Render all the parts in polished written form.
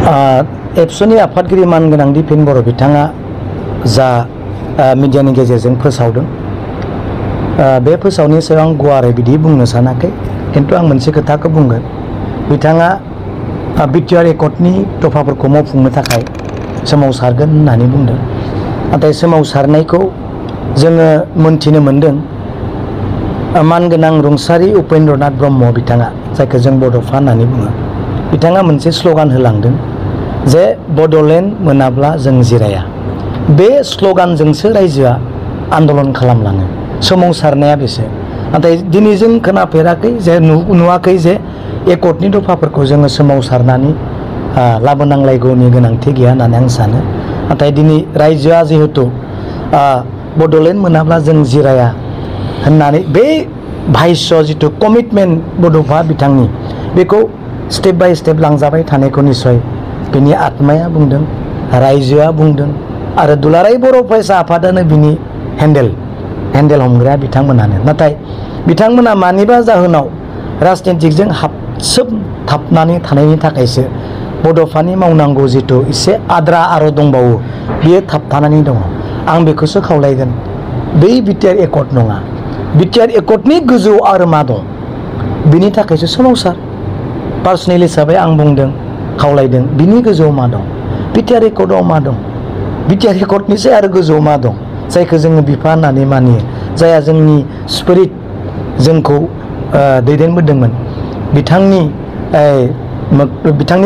एबसुनि आफादगिरि मानगोनां दिपेन बर' बिथाङा जा मिडियानि गेजेरजों फोसावदों, बे फोसावनि सायाव आं गुवारै बिदि बुंनो सानाखै, खिन्थु आं मोनसे खोथाखौ बुंगोन। बिथाङा बिटिआर एकर्डनि दफाफोरखौ मावफुंनो थाखाय सोमावसारगोन होननानै बुंदों। नाथाय सोमावसारनायखौ जोङो मोनथिनो मोनदों। मानगोनां रुंसारि उपेन्द्रनाथ ब्रह्म बिथाङा, जायखौ जों बड'फा होननानै बुङो, बिथाङा मोनसे स्ल'गान होलांदों जे बड'लेण्ड मोनाब्ला जों जिराया। बे स्ल'गानजोंसो रायजोआ आन्दलन खालामलाङो। सोमावसारनाया बेसो। नाथाय दिनै जों खोनाफेराखै जे नुवाखै जे एकर्डनि दफाफोरखौ जोङो सोमावसारनानै लाबोनांलायगौनि गोनांथि गैया होननानै आं सानो। नाथाय दिनै रायजोआ जिहेथु बड'लेण्ड मोनाब्ला जों जिराया होननानै बे भाइस' जिथु कमिटमेन्ट बड'फा बिथांनि, बेखौ स्टेप बाय स्टेप लांजाबाय थानायखौ निस्सय बिनि आत्माया बुंदों, रायजोआ बुंदों, आरो दुलाराय बर' फरायसा आफादानो बिनि हेन्डेल हमग्राया बिथांमोनानो। नाथाय बिथांमोना मानिबा जाहोनाव राजनितिकजों हाबसोबथाबनानै थानायनि थाखायसो बड'फानि मावनांगौ जिथु एसे आद्रा आरो दंबावो, बियो थाबथानानै दङ। आं बेखौसो खावलायगोन, बै बिटिआर एकर्ड नङा, बिटिआर एकर्डनि गोजौआव आरो मा दं, बिनि थाखायसो सोमावसार। पार्सनेल हिसाबै आं बुंदों, खावलायदों, बिनि गोजौआव मा दं, बिटिआर एकर्डआव मा दं, बिटिआर एकर्डनिसै आरो गोजौआव मा दं, जायखौ जोङो बिफा होननानै मानियो, जायहा जोंनि स्पिरिट जोंखौ दैदेनबोदोंमोन, बिथांनि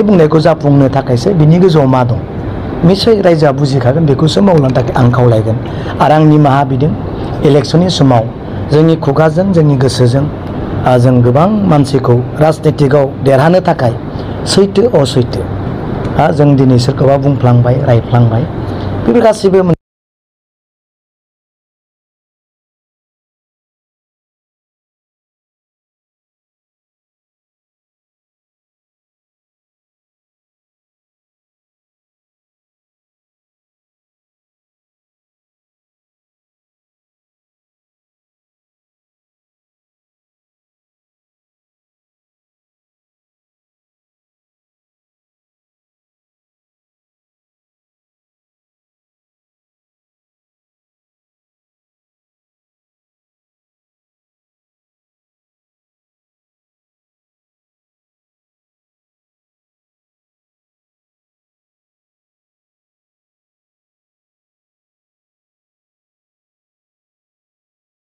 बुंनायखौ जाफुंनो थाखायसो बिनि गोजौआव मा दं, निस्सय रायजोआ बुजिखागोन। बेखौसो मावलांनो थाखाय आं खावलायगोन। आरो आं निमाहा बिदों, इलेक्सननि समाव जोंनि खुगाजों, जोंनि गोसोजों जों गोबां मानसिखौ राजनितिकआव देरहानो थाखाय सैथो असैथो जों दिनै सोरखौबा बुंफ्लांबाय, रायफ्लांबाय, बेफोर गासैबो